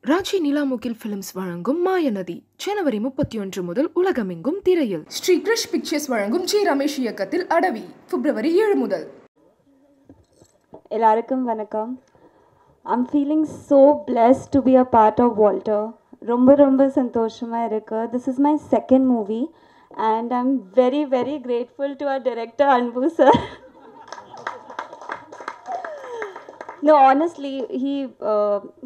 Raji நிலாமுகில் films வழங்கும் மாயநதி ஜனவரி 31 முதல் உலகமெங்கும் திரையில். ஸ்ரீ கிருஷ் பிக்சர்ஸ் வழங்கும் ஜி ரமேஷ் இயக்கத்தில் அடவி பிப்ரவரி 7 முதல். எல்லாருக்கும் வணக்கம். I'm feeling so blessed to be a part of Walter. ரொம்ப சந்தோஷமா இருக்கு. This is my second movie and I'm very grateful to our director Anbu sir. No, honestly,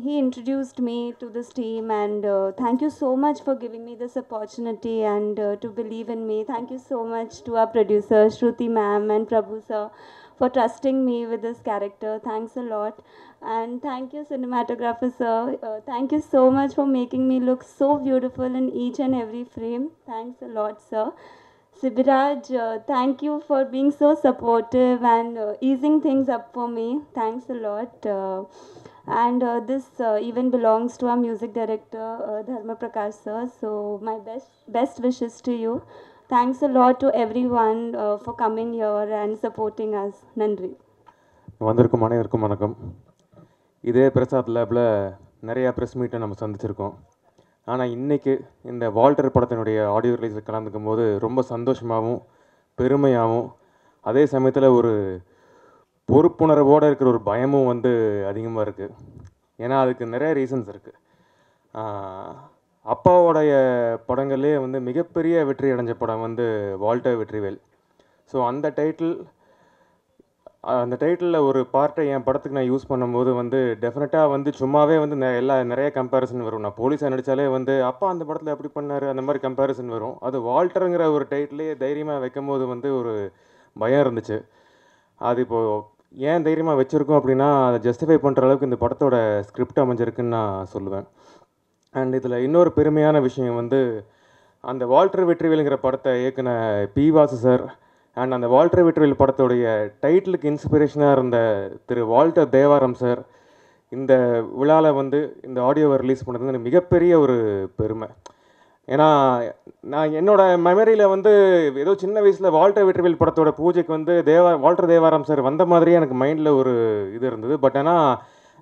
he introduced me to this team and thank you so much for giving me this opportunity and to believe in me. Thank you so much to our producer Shruti ma'am and Prabhu sir for trusting me with this character. Thanks a lot. And thank you cinematographer sir. Thank you so much for making me look so beautiful in each and every frame. Thanks a lot sir. Sibiraj, thank you for being so supportive and easing things up for me. Thanks a lot. And this even belongs to our music director, Dharma Prakash sir. So my best wishes to you. Thanks a lot to everyone for coming here and supporting us. Nandri. வந்திருக்கும் அனைவருக்கும் வணக்கம். இதே பிரசாத் லேபில் நிறையா press மீட்டை நம்ம சந்திச்சிருக்கோம். ஆனால் இன்றைக்கி இந்த வால்டர் படத்தினுடைய ஆடியோ ரிலீஸில் கலந்துக்கும் போது ரொம்ப சந்தோஷமாகவும் பெருமையாகவும் அதே சமயத்தில் ஒரு பொறுப்புணர்வோடு இருக்கிற ஒரு பயமும் வந்து அதிகமாக இருக்குது. ஏன்னா அதுக்கு நிறைய ரீசன்ஸ் இருக்குது. அப்பாவோடைய படங்களே வந்து மிகப்பெரிய வெற்றி அடைஞ்ச படம் வந்து வால்டர் வெற்றிவேல். ஸோ அந்த டைட்டிலில் ஒரு பார்ட்டை என் படத்துக்கு நான் யூஸ் பண்ணும்போது வந்து டெஃபினட்டாக வந்து சும்மாவே வந்து நிறைய கம்பேரிசன் வரும். நான் போலீஸாக நடித்தாலே வந்து அப்பா அந்த படத்தில் எப்படி பண்ணார் அந்த மாதிரி கம்பேரிசன் வரும். அது வால்டருங்கிற ஒரு டைட்டிலே தைரியமாக வைக்கும் போது வந்து ஒரு பயம் இருந்துச்சு. அது இப்போது ஏன் தைரியமாக வச்சுருக்கோம் அப்படின்னா அதை ஜஸ்டிஃபை பண்ணுற அளவுக்கு இந்த படத்தோட ஸ்கிரிப்ட் அமைஞ்சிருக்குன்னு நான் சொல்லுவேன். அண்ட் இதில் இன்னொரு பெருமையான விஷயம் வந்து அந்த வால்டர் வெற்றிவேலுங்கிற படத்தை இயக்குன பி வாசு சார் அண்ட் அந்த வால்டர் வெற்றிவேல் படத்தோடைய டைட்டிலுக்கு இன்ஸ்பிரேஷனாக இருந்த திரு வால்டர் தேவாரம் சார் இந்த விழாவில் வந்து இந்த ஆடியோவை ரிலீஸ் பண்ணது எனக்கு மிகப்பெரிய ஒரு பெருமை. ஏன்னா நான் என்னோடய மெமரியில் வந்து ஏதோ சின்ன வயசில் வால்டர் வெற்றிவேல் படத்தோட பூஜைக்கு வந்து வால்டர் தேவாரம் சார் வந்த மாதிரியே எனக்கு மைண்டில் ஒரு இது இருந்தது. பட் ஆனால்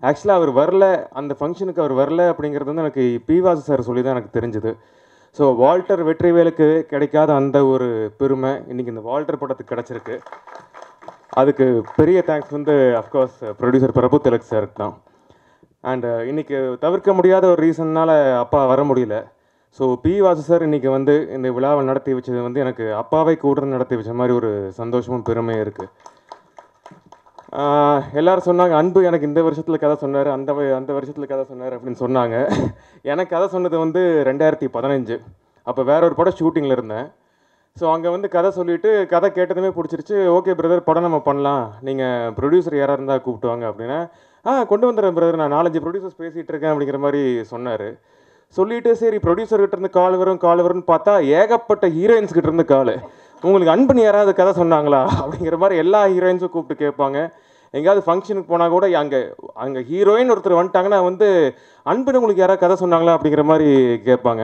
ஆக்சுவலாக அவர் வரல, அந்த ஃபங்க்ஷனுக்கு அவர் வரல அப்படிங்கிறது வந்து எனக்கு பி வாசு சார் சொல்லி தான் எனக்கு தெரிஞ்சுது. ஸோ வால்டர் வெற்றிவேலுக்கு கிடைக்காத அந்த ஒரு பெருமை இன்றைக்கி இந்த வால்டர் படத்துக்கு கிடச்சிருக்கு. அதுக்கு பெரிய தேங்க்ஸ் வந்து அஃப்கோர்ஸ் ப்ரொடியூசர் பிரபு திலக் சாருக்கு தான். அண்டு இன்றைக்கி தவிர்க்க முடியாத ஒரு ரீசன்னால் அப்பா வர முடியல. ஸோ பி வாசு சார் இன்றைக்கி வந்து இந்த விழாவை நடத்தி வச்சது வந்து எனக்கு அப்பாவை கூட நடத்தி வச்ச மாதிரி ஒரு சந்தோஷமும் பெருமையும் இருக்குது. எல்லோரும் சொன்னாங்க அன்பு எனக்கு இந்த வருஷத்தில் கதை சொன்னார், அந்த வருஷத்தில் கதை சொன்னார் அப்படின்னு சொன்னாங்க. எனக்கு கதை சொன்னது வந்து 2015. அப்போ வேற ஒரு படம் ஷூட்டிங்கில் இருந்தேன். ஸோ அங்கே வந்து கதை சொல்லிவிட்டு கதை கேட்டதுமே பிடிச்சிருச்சு. ஓகே பிரதர் படம் நம்ம பண்ணலாம், நீங்கள் ப்ரொடியூசர் யாராக இருந்தால் கூப்பிட்டுவாங்க அப்படின்னா கொண்டு வந்துடுறேன் பிரதர், நான் 4-5 ப்ரொடியூசர்ஸ் பேசிகிட்டு இருக்கேன் அப்படிங்கிற மாதிரி சொன்னார். சொல்லிவிட்டு சரி ப்ரொடியூசர்கிட்டேருந்து கால் வரும்னு பார்த்தா ஏகப்பட்ட ஹீரோயின்ஸ்கிட்ட இருந்து கால், உங்களுக்கு அன்புன்னு யாராவது கதை சொன்னாங்களா அப்படிங்கிற மாதிரி எல்லா ஹீரோயின்ஸும் கூப்பிட்டு கேட்பாங்க. எங்கேயாவது ஃபங்க்ஷனுக்கு போனால் கூட அங்கே ஹீரோயின் ஒருத்தர் வந்துட்டாங்கன்னா வந்து அன்புன்னு உங்களுக்கு யாராவது கதை சொன்னாங்களா அப்படிங்கிற மாதிரி கேட்பாங்க.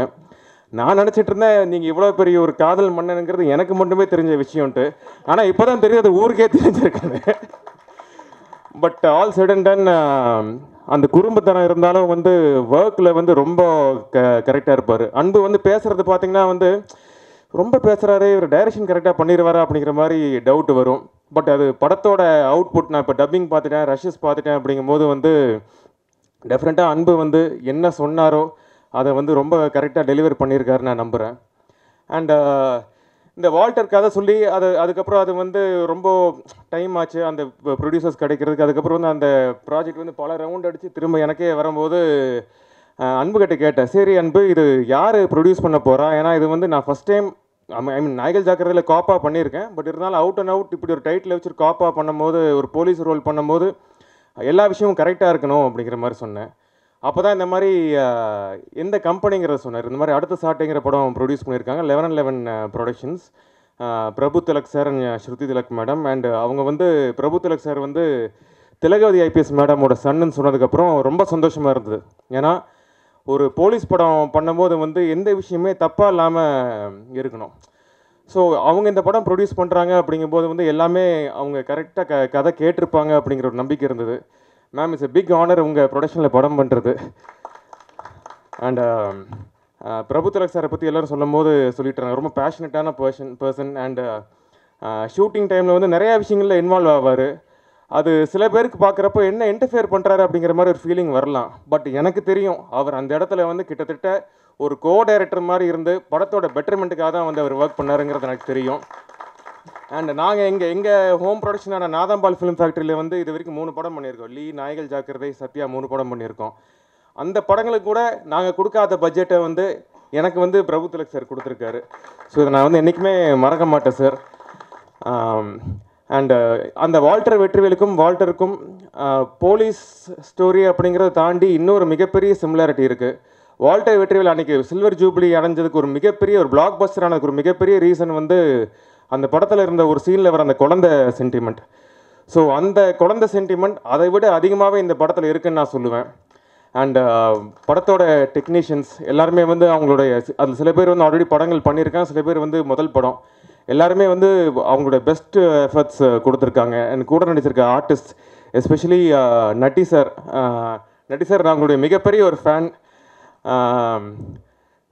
நான் நினச்சிட்டு இருந்தேன் நீங்கள் இவ்வளோ பெரிய ஒரு காதல் மன்னனுங்கிறது எனக்கு மட்டுமே தெரிஞ்ச விஷயம்ன்ட்டு. ஆனால் இப்போ தான் தெரியும் அது ஊருக்கே தெரிஞ்சிருக்காது. But all said and done அந்த குறும்புத்தனம் இருந்தாலும் வந்து ஒர்க்கில் வந்து ரொம்ப கரெக்டாக இருப்பார். அன்பு வந்து பேசுகிறது பார்த்திங்கன்னா வந்து ரொம்ப பேசுகிறாரு, இவர் டைரக்ஷன் கரெக்டாக பண்ணிடுவாரா அப்படிங்கிற மாதிரி டவுட் வரும். பட் அது படத்தோட அவுட்புட் நான் இப்போ டப்பிங் பார்த்துட்டேன், ரஷஸ் பார்த்துட்டேன் அப்படிங்கும்போது வந்து டெஃபினட்டாக அன்பு வந்து என்ன சொன்னாரோ அதை வந்து ரொம்ப கரெக்டாக டெலிவர் பண்ணியிருக்காரு நான் நம்புகிறேன். அண்டு இந்த வால்டர் கதை சொல்லி அதுக்கப்புறம் அது வந்து ரொம்ப டைம் ஆச்சு அந்த ப்ரொடியூசர்ஸ் கிடைக்கிறதுக்கு. அதுக்கப்புறம் வந்து அந்த ப்ராஜெக்ட் வந்து பல ரவுண்ட் அடித்து திரும்ப எனக்கே வரும்போது அன்புகிட்ட கேட்டேன், சரி அன்பு இது யார் ப்ரொடியூஸ் பண்ண போகிறா? ஏன்னா இது வந்து நான் ஃபஸ்ட் டைம் நாய்கள் ஜாக்கிரதையில் காப்பாக பண்ணியிருக்கேன். பட் இருந்தாலும் அவுட் அண்ட் அவுட் இப்படி ஒரு டைட்டில் வச்சு காப்பாக பண்ணும்போது ஒரு போலீஸ் ரோல் பண்ணும்போது எல்லா விஷயமும் கரெக்டாக இருக்கணும் அப்படிங்கிற மாதிரி சொன்னேன். அப்போ தான் இந்த மாதிரி எந்த கம்பெனிங்கிறத சொன்னார். இந்த மாதிரி அடுத்த சாட்டைங்கிற படம் ப்ரொடியூஸ் பண்ணியிருக்காங்க 1111 productions, Prabhu Tilak sir and Shruti Tilak madam. And அவங்க வந்து பிரபு திலக் சார் வந்து திலகவதி ஐபிஎஸ் மேடமோட சன்னுன்னு சொன்னதுக்கப்புறம் ரொம்ப சந்தோஷமாக இருந்தது. ஏன்னா ஒரு போலீஸ் படம் பண்ணும்போது வந்து எந்த விஷயமே தப்பாக இல்லாமல் இருக்கணும். ஸோ அவங்க இந்த படம் ப்ரொடியூஸ் பண்ணுறாங்க அப்படிங்கும்போது வந்து எல்லாமே அவங்க கரெக்டாக கதை கேட்டிருப்பாங்க அப்படிங்கிற ஒரு நம்பிக்கை இருந்தது. Ma'am it's a big honour உங்கள் ப்ரொடக்ஷனில் படம் பண்ணுறது. அண்ட் பிரபு திலக் சாரை பற்றி எல்லோரும் சொல்லும் போது சொல்லிட்டுறாங்க, ரொம்ப பேஷனட்டான பர்சன். அண்டு ஷூட்டிங் டைமில் வந்து நிறையா விஷயங்களில் இன்வால்வ் ஆவார். அது சில பேருக்கு பார்க்குறப்போ என்ன இன்டர்ஃபியர் பண்ணுறாரு அப்படிங்கிற மாதிரி ஒரு ஃபீலிங் வரலாம். பட் எனக்கு தெரியும் அவர் அந்த இடத்துல வந்து கிட்டத்தட்ட ஒரு டைரக்டர் மாதிரி இருந்து படத்தோட பெட்டர்மெண்ட்டுக்காக தான் வந்து அவர் ஒர்க் பண்ணாருங்கிறது எனக்கு தெரியும். அண்ட் நாங்கள் எங்கள் ஹோம் ப்ரொடக்ஷனான நாதம்பால் ஃபிலிம் ஃபேக்ட்ரியில் வந்து இது வரைக்கும் 3 படம் பண்ணியிருக்கோம். லீ, நாய்கள் ஜாக்கிரதை, சத்யா 3 படம் பண்ணியிருக்கோம். அந்த படங்களுக்கு கூட நாங்கள் கொடுக்காத பட்ஜெட்டை வந்து எனக்கு வந்து பிரபு திலக் சார் கொடுத்துருக்காரு. ஸோ இதை நான் வந்து என்றைக்குமே மறக்க மாட்டேன் சார். அண்டு அந்த வால்டருக்கும் போலீஸ் ஸ்டோரி அப்படிங்கிறத தாண்டி இன்னொரு மிகப்பெரிய சிமிலாரிட்டி இருக்குது. வால்டர் வெற்றிவேல் அன்றைக்கி சில்வர் ஜூப்ளி அடைஞ்சதுக்கு ஒரு மிகப்பெரிய ஒரு பிளாக் பஸ்டர் ஆனதுக்கு ஒரு மிகப்பெரிய ரீசன் வந்து அந்த படத்தில் இருந்த ஒரு சீனில் வர அந்த குழந்தை சென்டிமெண்ட். ஸோ அந்த குழந்தை சென்டிமெண்ட் அதை விட அதிகமாகவே இந்த படத்தில் இருக்குதுன்னு நான் சொல்லுவேன். அண்ட் படத்தோட டெக்னீஷியன்ஸ் எல்லாருமே வந்து அவங்களுடைய அதில் சில பேர் வந்து ஆல்ரெடி படங்கள் பண்ணியிருக்காங்க, சில பேர் வந்து முதல் படம். எல்லாருமே வந்து அவங்களோட பெஸ்ட் எஃபர்ட்ஸ் கொடுத்துருக்காங்க. அண்ட் கூட நடிச்சிருக்க ஆர்டிஸ்ட் எஸ்பெஷலி நட்டி சார். நான் அவங்களுடைய மிகப்பெரிய ஒரு ஃபேன்.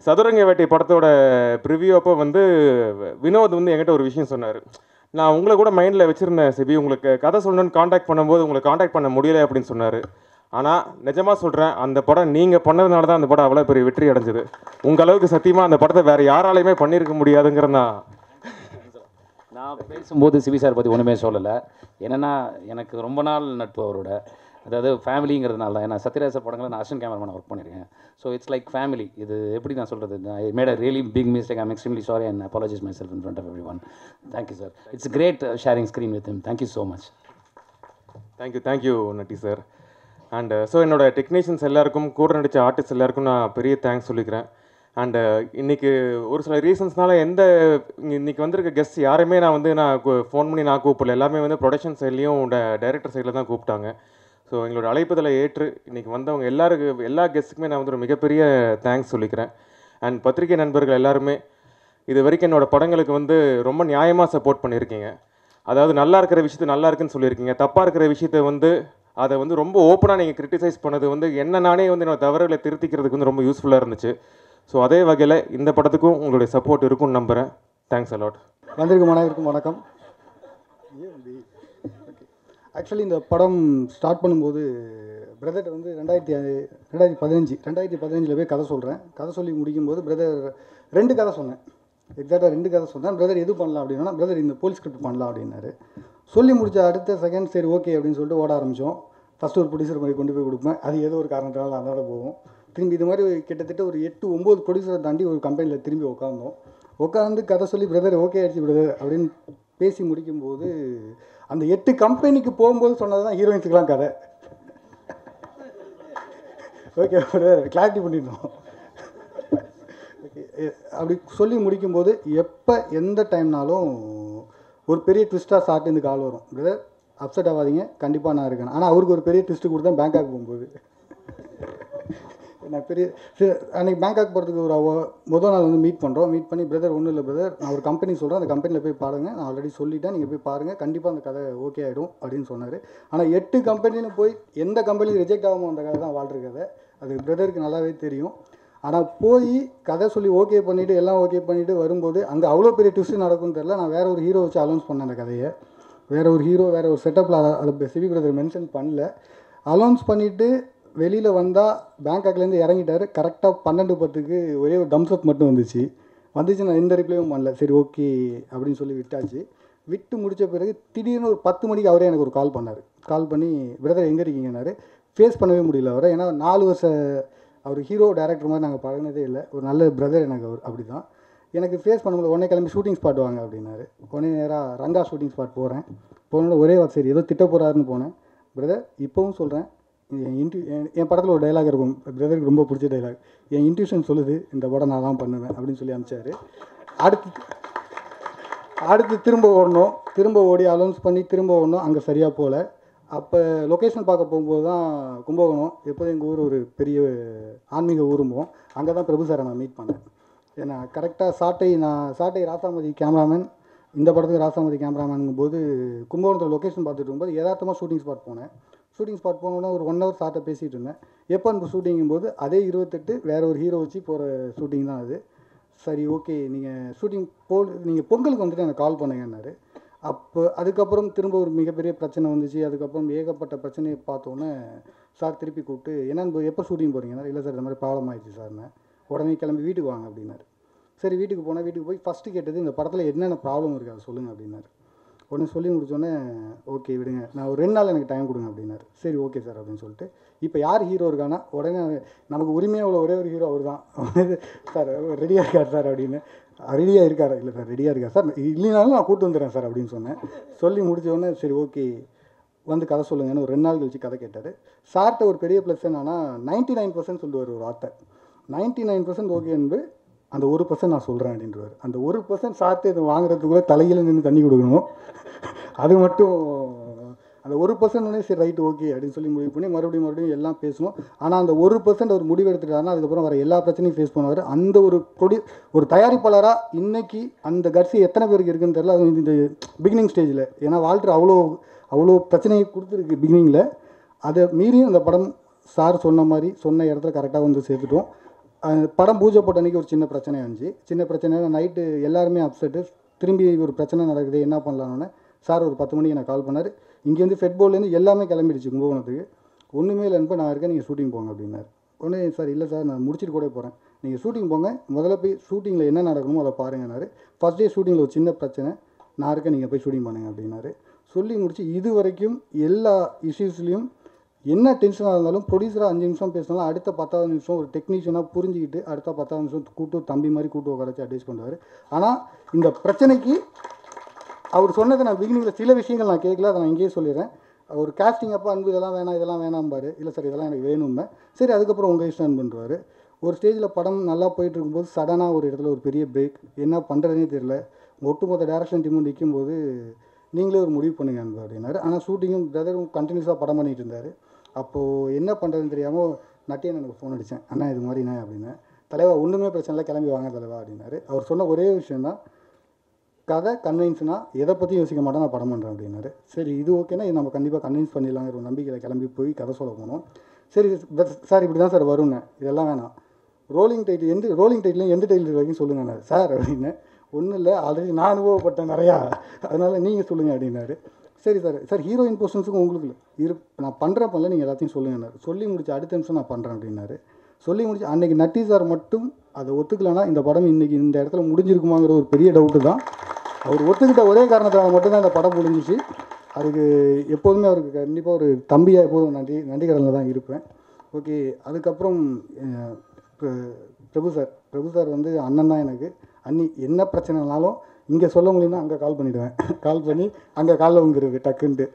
சதுரங்க வேட்டை படத்தோட ப்ரிவியூ அப்போ வந்து வினோத் வந்து என்கிட்ட ஒரு விஷயம் சொன்னார். நான் உங்களை கூட மைண்டில் வச்சுருந்தேன் சிபி, உங்களுக்கு கதை சொல்லணுன்னு காண்டாக்ட் பண்ணும்போது உங்களை காண்டாக்ட் பண்ண முடியலை அப்படின்னு சொன்னார். ஆனால் நிஜமாக சொல்கிறேன், அந்த படம் நீங்கள் பண்ணதுனால தான் அந்த படம் அவ்வளோ பெரிய வெற்றி அடைஞ்சிது. உங்கள் அளவுக்கு சத்தியமாக அந்த படத்தை வேறு யாராலையுமே பண்ணியிருக்க முடியாதுங்கிறது நான் பேசும்போது சிவி சார் பற்றி ஒன்றுமே சொல்லலை. என்னென்னா எனக்கு ரொம்ப நாள் நட்பு அவரோட, அதாவது ஃபேமிலிங்கிறதுனால தான். ஏன்னா சத்யராஜ் சார் படங்களில் நான் அசிஸ்டன்ட் கேமராமேன் ஒர்க் பண்ணியிருக்கேன். So it's like family. இது எப்படி நான் சொல்கிறது, I made a really big mistake. I'm extremely sorry and apologise my self in front of everyone. Thank you sir. It's great sharing screen with him. Thank you so much. Thank you Natty sir. And so என்னோட technicians எல்லாருக்கும், கூட நடித்த artist எல்லாருக்கும் நான் பெரிய thanks சொல்லிக்கிறேன். And இன்றைக்கி ஒரு சில ரீசன்ஸ்னால இன்றைக்கி வந்திருக்க கெஸ்ட் யாருமே நான் ஃபோன் பண்ணி நான் கூப்பிடல. எல்லாமே வந்து ப்ரொடக்ஷன் சைட்லேயும் டைரக்டர் சைடில் தான் கூப்பிட்டாங்க. ஸோ எங்களோட அழைப்புதலை ஏற்று இன்றைக்கி வந்தவங்க எல்லா கெஸ்ட்டுக்குமே நான் வந்து ஒரு மிகப்பெரிய தேங்க்ஸ் சொல்லிக்கிறேன். அண்ட் பத்திரிகை நண்பர்கள் எல்லாருமே இது வரைக்கும் என்னோடய படங்களுக்கு வந்து ரொம்ப நியாயமாக சப்போர்ட் பண்ணியிருக்கீங்க. அதாவது நல்லா இருக்கிற விஷயத்தை நல்லா இருக்குன்னு சொல்லியிருக்கீங்க, தப்பாக இருக்கிற விஷயத்தை வந்து அதை வந்து ரொம்ப ஓப்பனாக நீங்கள் கிரிட்டிசைஸ் பண்ணது வந்து நானே வந்து என்னோடய தவறுகளை திருத்திக்கிறதுக்கு வந்து ரொம்ப யூஸ்ஃபுல்லாக இருந்துச்சு. ஸோ அதே வகையில் இந்த படத்துக்கும் உங்களுடைய சப்போர்ட் இருக்கும்னு நம்புகிறேன். Thanks a lot. வணக்கம். ஆக்சுவலி இந்த படம் ஸ்டார்ட் பண்ணும்போது பிரதர் வந்து 2015 போய் கதை சொல்கிறேன். கதை சொல்லி முடிக்கும்போது பிரதர் 2 கதை சொன்னேன். எக்ஸாக்டாக 2 கதை சொன்னேன். பிரதர் எது பண்ணலாம் அப்படின்னா, பிரதர் இந்த போலீஸ் ஸ்கிரிப்ட் பண்ணலாம் அப்படின்னாரு. சொல்லி முடிச்ச அடுத்த செகண்ட் சரி ஓகே அப்படின்னு சொல்லிட்டு ஓட ஆரம்பித்தோம். ஃபஸ்ட்டு ஒரு ப்ரொடியூசர் மாதிரி கொண்டு போய் கொடுப்பேன். அது ஏதோ ஒரு காரணத்தினால அதோட போகும். திரும்பி இது மாதிரி கிட்டத்தட்ட ஒரு 8-9 ப்ரொடியூசரை தாண்டி ஒரு கம்பெனியில் திரும்பி உட்காந்து கதை சொல்லி பிரதர் ஓகே ஆயிடுச்சு பிரதர் அப்படின்னு பேசி முடிக்கும்போது அந்த 8 கம்பெனிக்கு போகும்போது சொன்னது தான் ஹீரோயின்ஸுக்கெலாம் கதை. ஓகே பிரதர் கிளாரிட்டி பண்ணிடணும். ஓகே அப்படி சொல்லி முடிக்கும்போது எப்போ எந்த டைம்னாலும் ஒரு பெரிய ட்விஸ்ட்டாக ஸ்டார்ட் கால் வரும். பிரதர் அப்செட் ஆகாதீங்க, கண்டிப்பாக நான் இருக்கேன். ஆனால் அவருக்கு ஒரு பெரிய ட்விஸ்ட்டு கொடுத்தேன் பேங்காக் போகும்போது. நான் அன்றைக்கி பேங்காக் போகிறதுக்கு ஒரு முதல் நாள் வந்து மீட் பண்ணி பிரதர் ஒன்றும் இல்லை பிரதர், நான் ஒரு கம்பெனி சொல்கிறேன், அந்த கம்பெனியில் போய் பாருங்கள், நான் ஆல்ரெடி சொல்லிட்டேன், நீங்கள் போய் பாருங்கள், கண்டிப்பாக அந்த கதை ஓகே ஆகிடும் அப்படின்னு சொன்னார். ஆனால் 8 கம்பெனின்னு போய் எந்த கம்பெனியும் ரிஜெக்ட் ஆகாமல் அந்த கதை தான் வாழ்கிற கதை. அது பிரதருக்கு நல்லாவே தெரியும். ஆனால் போய் கதை சொல்லி ஓகே பண்ணிவிட்டு எல்லாம் ஓகே பண்ணிவிட்டு வரும்போது அங்கே அவ்வளோ பெரிய ட்விஸ்ட்டு நடக்கும்னு தெரில. நான் வேறு ஒரு ஹீரோ வச்சு அலௌன்ஸ் பண்ணேன் அந்த கதையை. வேறு ஒரு ஹீரோ வேறு ஒரு செட்டப்பில் அதை சிவி பிரதர் மென்ஷன் பண்ணல. அலௌன்ஸ் பண்ணிவிட்டு வெளியில் வந்தால் பேங்காக்லேருந்து இறங்கிட்டார். கரெக்டாக 12:10 ஒரே ஒரு தம்ஸ்அப் மட்டும் வந்துச்சு. நான் எந்த ரிப்ளையும் பண்ணல. சரி ஓகே அப்படின்னு சொல்லி விட்டாச்சு. விட்டு முடித்த பிறகு திடீர்னு ஒரு 10 மணிக்கு அவரே எனக்கு ஒரு கால் பண்ணார். கால் பண்ணி பிரதர் எங்கே இருக்கீங்கன்னாரு. ஃபேஸ் பண்ணவே முடியல அவரை. ஏன்னா 4 வருஷம் அவர் ஹீரோ டைரக்டர் மாதிரி நாங்கள் பழகினதே இல்லை. ஒரு நல்ல பிரதர் எனக்கு அவர். அப்படி தான் எனக்கு ஃபேஸ் பண்ண முடியல. உடனே கிளம்பி ஷூட்டிங் ஸ்பாட் வாங்க அப்படின்னாரு. உடனே நேராக ரங்கா ஷூட்டிங் ஸ்பாட் போனோட ஒரே சரி ஏதோ திட்ட போகிறாருன்னு போனேன். பிரதர் இப்போவும் சொல்கிறேன், என் படத்தில் ஒரு டைலாக் இருக்கும், பிரதருக்கு ரொம்ப பிடிச்ச டைலாக், என் இன்ட்யூஷன் சொல்லுது இந்த படம் நான் தான் பண்ணுவேன் அப்படின்னு சொல்லி அனுப்பிச்சார். அடுத்து திரும்ப ஓடி அலௌன்ஸ் பண்ணி திரும்ப ஓடணும். அங்கே சரியாக போகல. அப்போ லொக்கேஷன் பார்க்க போகும்போது தான் கும்பகோணம், எப்போதும் எங்கள் ஊர் ஒரு பெரிய ஆன்மீக ஊரும்போம். அங்கே தான் பிரபு சாரை நான் மீட் பண்ணேன். ஏன்னா கரெக்டாக சாட்டை ராசாமதி கேமராமேன், இந்த படத்துக்கு ராசாமதி கேமராமேனுங்கும் போது கும்பகோணத்தில் லொக்கேஷன் பார்த்துட்டு இருக்கும்போது யதார்த்தமாக ஷூட்டிங் ஸ்பாட் போனேன். ஷூட்டிங் ஸ்பாட் போனோன்னா ஒரு 1 ஹவர் சார்ட்ட பேசிகிட்டு இருந்தேன். எப்போ அந்த ஷூட்டிங்கும் போது அதே 28 வேறு ஒரு ஹீரோ வச்சு போகிற ஷூட்டிங் தான் அது. சரி ஓகே நீங்கள் ஷூட்டிங் நீங்கள் பொங்கலுக்கு வந்துட்டு எனக்கு கால் பண்ணுங்கன்னாரு. அப்போ அதுக்கப்புறம் திரும்ப ஒரு மிகப்பெரிய பிரச்சனை வந்துச்சு. அதுக்கப்புறம் ஏகப்பட்ட பிரச்சனையை பார்த்தோன்னே சார் திருப்பி கூப்பிட்டு என்னன்னு எப்போ ஷூட்டிங் போகிறீங்கன்னா, இல்லை சார் இந்த மாதிரி ப்ராப்ளம் ஆயிடுச்சு சார்னு. உடனே கிளம்பி வீட்டுக்கு வாங்க அப்படின்னாரு. சரி வீட்டுக்கு போனால் வீட்டுக்கு போய் ஃபஸ்ட்டு கேட்டது இந்த படத்தில் என்னென்ன ப்ராப்ளம் இருக்குது அதை சொல்லுங்கள் அப்படின்னாரு. உடனே சொல்லி முடிச்சோடனே ஓகே விடுங்க, நான் ஒரு 2 நாள் எனக்கு டைம் கொடுங்க அப்படின்னாரு. சரி ஓகே சார் அப்படின்னு சொல்லிட்டு இப்போ யார் ஹீரோ இருக்கானா உடனே நமக்கு உரிமையாக உள்ள ஒரே ஒரு ஹீரோ அவர் தான். சார் ரெடியாக இருக்கார் சார் அப்படின்னு. ரெடியாக இருக்கார், இல்லை சார் ரெடியாக இருக்கார் சார், இல்லைனாலும் நான் கூப்பிட்டு வந்துடுறேன் சார் அப்படின்னு சொன்னேன். சொல்லி முடித்தோடனே சரி ஓகே வந்து கதை சொல்லுங்கன்னு ஒரு 2 நாள் கழிச்சு கதை கேட்டார். சார்கிட்ட ஒரு பெரிய ப்ளஸ் என்னன்னா 99% சொல்லுவார் ஒரு வார்த்தை. 99% ஓகே என்பது அந்த 1% நான் சொல்கிறேன் அப்படின்றவார். அந்த 1% சார்ட்டு இதை வாங்குறதுக்குள்ளே தலையில் நின்று தண்ணி கொடுக்கணும். அது மட்டும் அந்த 1% சரி ரைட்டு ஓகே அப்படின்னு சொல்லி முடிவு பண்ணி மறுபடியும் எல்லாம் பேசணும். ஆனால் அந்த 1% அவர் முடிவு எடுத்துட்டாருன்னா அதுக்கப்புறம் வர எல்லா பிரச்சனையும் ஃபேஸ் பண்ணுவார். அந்த ஒரு தயாரிப்பாளராக இன்றைக்கி அந்த கட்சி எத்தனை பேருக்கு இருக்குன்னு தெரியல. அது இந்த பிகினிங் ஸ்டேஜில், ஏன்னா வால்டர் அவ்வளோ பிரச்சனையை கொடுத்துருக்கு பிகினிங்கில். அதை மீறியும் அந்த படம் சார் சொன்ன மாதிரி சொன்ன இடத்துல கரெக்டாக வந்து சேர்த்துட்டோம். படம் பூஜை போட்ட அன்றைக்கி ஒரு சின்ன பிரச்சனை வந்துச்சு. சின்ன பிரச்சனை நைட்டு எல்லாருமே அப்செட்டு. திரும்பி ஒரு பிரச்சனை நடக்குது, என்ன பண்ணலான்னு சார் ஒரு 10 மணிக்கு எனக்கு கால் பண்ணார். இங்கேருந்து ஃபெட்போல்லேருந்து எல்லாமே கிளம்பிடுச்சு கும்பகோணத்துக்கு. ஒன்றுமே இல்லைன்னு நான் இருக்கேன், நீங்கள் ஷூட்டிங் போங்க அப்படின்னாரு. உடனே சார் இல்லை சார் நான் முடிச்சுட்டு கூட போகிறேன், நீங்கள் ஷூட்டிங் போங்க, முதல்ல போய் ஷூட்டிங்கில் என்ன நடக்கணுமோ அதை பாருங்கன்னாரு. ஃபஸ்ட் டே ஷூட்டிங்கில் ஒரு சின்ன பிரச்சனை, நான் இருக்கேன் நீங்கள் போய் ஷூட்டிங் பண்ணுங்க அப்படின்னாரு. சொல்லி முடிச்சு இது வரைக்கும் எல்லா இஷ்யூஸ்லேயும் என்ன டென்ஷனாக இருந்தாலும் ப்ரொடியூசராக 5 நிமிஷம் பேசினாலும் அடுத்த 10வது நிமிஷம் ஒரு டெக்னீஷியனாக புரிஞ்சுக்கிட்டு அடுத்த 10வது நிமிஷம் கூட்டு தம்பி மாதிரி கூட்டு உட்காரச்சு அட்வைஸ் பண்ணுவார். ஆனால் இந்த பிரச்சனைக்கு அவர் சொன்னதை நான் பிகினிங்கில் சில விஷயங்கள் நான் கேட்கல, அதை நான் இங்கேயே சொல்லிடுறேன். ஒரு காஸ்டிங் அப்போ அன்பு இதெல்லாம் வேணாம்பார். இல்லை சார் இதெல்லாம் எனக்கு வேணும்பேன். சரி அதுக்கப்புறம் உங்கள் இஷ்டம் பண்ணுறாரு. ஒரு ஸ்டேஜில் படம் நல்லா போயிட்டு இருக்கும்போது சடனாக ஒரு இடத்துல ஒரு பெரிய பிரேக், என்ன பண்ணுறதுனே தெரியல. ஒட்டுமொத்த டேரக்ஷன் டீமும் நிற்கும்போது நீங்களே ஒரு முடிவு பண்ணுங்க அன்பு அப்படின்னாரு. ஆனால் ஷூட்டிங்கும் பிரதரும் கண்டினியூஸாக படம் பண்ணிகிட்டு இருந்தார். அப்போது என்ன பண்ணுறதுன்னு தெரியாமல் நட்டியன் எனக்கு ஃபோன் அடித்தேன், அண்ணா இது மாதிரிண்ணே அப்படின்னு. தலைவா ஒன்றுமே பிரச்சனை இல்லை, கிளம்பி வாங்க தலைவா அப்படின்னாரு. அவர் சொன்ன ஒரே விஷயந்தான், கதை கன்வின்ஸ்னா எதை பற்றி யோசிக்க மாட்டேன், நான் படம் பண்ணுறேன் அப்படின்னாரு. சரி இது ஓகேனா இது நம்ம கண்டிப்பாக கன்வின்ஸ் பண்ணிடலாங்கிற ஒரு நம்பிக்கையில் கிளம்பி போய் கதை சொல்ல போனோம். சரி சார் இப்படி தான் சார் வரும்னு, இதெல்லாம் வேணாம், ரோலிங் டைட்டில் எந்த டைட்டில் வரைக்கும் சொல்லுங்கண்ணா சார் அப்படின்னு. ஒன்றும் இல்லை, ஆல்ரெடி நான் அனுபவப்பட்டேன் நிறையா, அதனால் நீங்கள் சொல்லுங்கள் அப்படின்னாரு. சரி சார் ஹீரோயின் போர்ஷன்ஸுக்கும் உங்களுக்கு நான் பண்ணுறேன் பண்ணல, நீங்கள் எல்லாத்தையும் சொல்லுங்கன்னாரு. சொல்லி முடிச்சு அடுத்த நிமிஷம் நான் பண்ணுறேன் அப்படின்னாரு. சொல்லி முடிச்சு அன்றைக்கி நட்டி சார் மட்டும் அதை ஒத்துக்கலைன்னா இந்த படம் இன்றைக்கி இந்த இடத்துல முடிஞ்சிருக்குமாங்கிற ஒரு பெரிய டவுட்டு தான். அவர் ஒத்துக்கிட்ட ஒரே காரணத்தால் மட்டும்தான் இந்த படம் முடிஞ்சிச்சு. அதுக்கு எப்போதுமே அவருக்கு கண்டிப்பாக ஒரு தம்பியாக எப்போதும் நன்றிக்கடனில் தான் இருப்பேன். ஓகே, அதுக்கப்புறம் பிரபு சார் வந்து அண்ணன் தான் எனக்கு. அண்ணி என்ன பிரச்சனைனாலும் இங்கே சொல்ல முடியும்னா அங்கே கால் பண்ணிவிடுவேன். கால் பண்ணி அங்கே காலில் வந்துடுது டக்குன்ட்டு.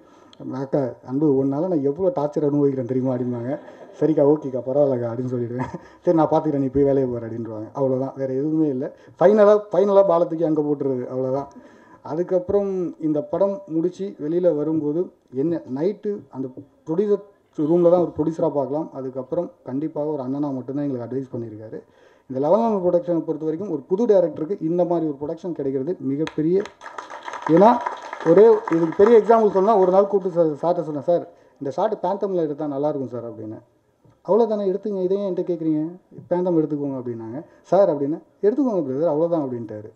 அக்கா அன்பு ஒன்றால் நான் எவ்வளோ டார்ச்சர் அனுபவிக்கிறேன் தெரியுமா அப்படிம்பாங்க. சரிக்கா ஓகேக்கா பரவாயில்லக்கா அப்படின்னு சொல்லிவிடுவேன். சரி நான் பார்த்துக்கிறேன், நீ போய் வேலையை போகிற அப்படின்றாங்க. அவ்வளோதான், வேறு எதுவுமே இல்லை. ஃபைனலாக பாலத்துக்கு அங்கே போட்டுருது, அவ்வளோதான். அதுக்கப்புறம் இந்த படம் முடித்து வெளியில் வரும்போது என்ன நைட்டு அந்த ப்ரொடியூசர் ரூமில் தான் ஒரு ப்ரொடியூசராக பார்க்கலாம். அதுக்கப்புறம் கண்டிப்பாக ஒரு அண்ணனா மட்டும்தான் எங்களுக்கு அட்வைஸ் பண்ணியிருக்காரு. இந்த 11 ப்ரொடக்ஷனை பொறுத்த வரைக்கும் ஒரு புது டேரக்டருக்கு இந்த மாதிரி ஒரு ப்ரொடக்ஷன் கிடைக்கிறது மிகப்பெரிய. ஏன்னா இதுக்கு பெரிய எக்ஸாம்பிள் சொன்னால் ஒரு நாள் கூப்பிட்டு சார்ட்ட சொன்னேன், சார் இந்த ஷார்ட்டு பேந்தமில் எடுத்தால் நல்லாயிருக்கும் சார் அப்படின்னு. அவ்வளோதானே எடுத்துங்க, இதையும் என்கிட்ட கேட்குறீங்க, பேந்தம் எடுத்துக்கோங்க அப்படின்னாங்க. சார் அப்படின்னு எடுத்துக்கோங்க பிரதர் அவ்வளோதான் அப்படின்ட்டாரு.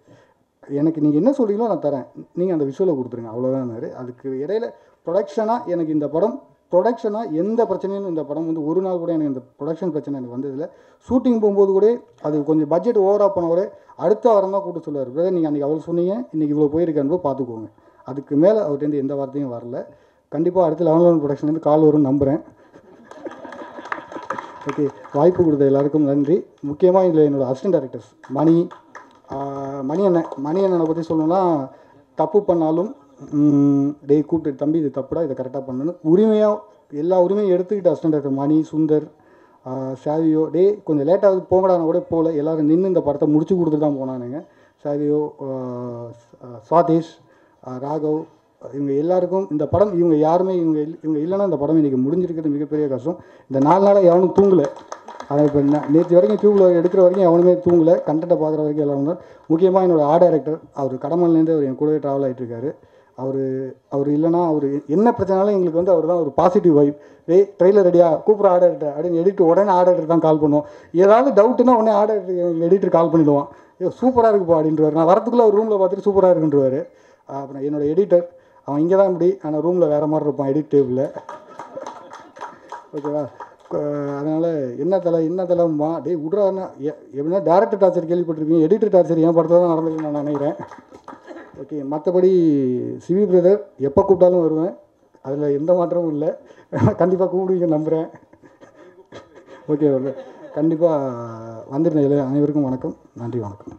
எனக்கு நீங்கள் என்ன சொல்கிறீங்களோ நான் தரேன், நீங்கள் அந்த விஷுவலை கொடுத்துருங்க அவ்வளோதான்னாரு. அதுக்கு இடையில ப்ரொடக்ஷனாக எனக்கு இந்த படம் எந்த பிரச்சனையும் இந்த படம் வந்து ஒரு நாள் கூட எனக்கு இந்த ப்ரொடக்ஷன் பிரச்சனை எனக்கு வந்ததில்லை. ஷூட்டிங் போகும்போது கூட அது கொஞ்சம் பட்ஜெட் ஓவராக போன கூட அடுத்த வாரம் தான் கூப்பிட்டு சொல்லுவார், பிரதர் நீங்கள் அன்றைக்கி அவ்வளோ சொன்னீங்க, இன்றைக்கி இவ்வளோ போயிருக்கான்னு பார்த்துக்கோங்க. அதுக்கு மேலே அவர்கிட்ட எந்த வார்த்தையும் வரல. கண்டிப்பாக அடுத்து 11 ப்ரொடக்ஷன்லேருந்து கால் வரும்னு நம்புகிறேன். ஓகே, வாய்ப்பு கொடுத்த எல்லாருக்கும் நன்றி. முக்கியமாக இதில் என்னோடய அசிஸ்டன்ட் டைரக்டர்ஸ் மணி அண்ணனை பற்றி சொல்லணும்னா, தப்பு பண்ணாலும் டேய் கூப்பிட்டு தம்பி இது தப்புடா, இதை கரெக்டாக பண்ணணும் எல்லா உரிமையும் எடுத்துக்கிட்டு அசிஸ்டன்ட் டைரக்டர் மணி, சுந்தர், சாவியோ கொஞ்சம் லேட்டாக போங்கடான கூட போகல, எல்லோரும் நின்று இந்த படத்தை முடிச்சு கொடுத்துட்டு தான் போனானுங்க. சாவியோ, சுவாதேஷ், ராகவ், இவங்க எல்லாருக்கும் இந்த படம் இவங்க யாருமே இவங்க இல்லைன்னா இந்த படம் இன்றைக்கி முடிஞ்சிருக்கிறது மிகப்பெரிய கஷ்டம். இந்த 4 நாளாக எவனும் தூங்கலை. அதை இப்போ நேற்று வரைக்கும் டியூப்பில் எடுக்கிற வரைக்கும் எவனுமே தூங்கலை, கண்டென்ட்டை பார்க்குற வரைக்கும் எல்லோரும் தான். முக்கியமாக என்னோடய ஆர்ட் டைரக்டர் அவர் கடமல்லேருந்து அவர் என் கூடவே ட்ராவல் ஆகிட்டுருக்காரு. அவர் இல்லைன்னா அவர் என்ன பிரச்சனாலும் எங்களுக்கு வந்து அவர் தான் ஒரு பாசிட்டிவ் வைப். ட்ரெய்லர் ரெடியா கூப்பிட்ற ஆர்டர் அப்படின்னு எடிட்டர் உடனே ஆர்டர் தான் கால் பண்ணுவோம். ஏதாவது டவுட்டுன்னா உடனே ஆர்டர் எடிட்டர் கால் பண்ணிவிடுவான். சூப்பராக இருக்குப்பா அப்படின்றவார். நான் வரத்துக்குள்ளே அவர் ரூமில் பார்த்துட்டு சூப்பராக இருக்குன்றவார். அப்புறம் என்னோடய எடிட்டர் அவன் இங்கே தான் இப்படி, ஆனால் ரூமில் வேறு மாதிரி இருப்பான் எடிட் டேபிளில். ஓகேவா? அதனால் என்ன தலைமா டே விட்றாருன்னா எப்படின்னா டேரக்டர் டார்ச்சர் கேள்விப்பட்டிருப்பீங்க, எடிட்டர் டார்ச்சர் என் படத்தில் தான் நடந்திருக்கு நான் நினைக்கிறேன். ஓகே, மற்றபடி சிவி பிரதர் எப்போ கூப்பிட்டாலும் வருவேன், அதில் எந்த மாற்றமும் இல்லை. கண்டிப்பாக கூப்பிடுவீங்க நம்புகிறேன். ஓகே, கண்டிப்பாக வந்துருந்தேன். அனைவருக்கும் வணக்கம், நன்றி, வணக்கம்.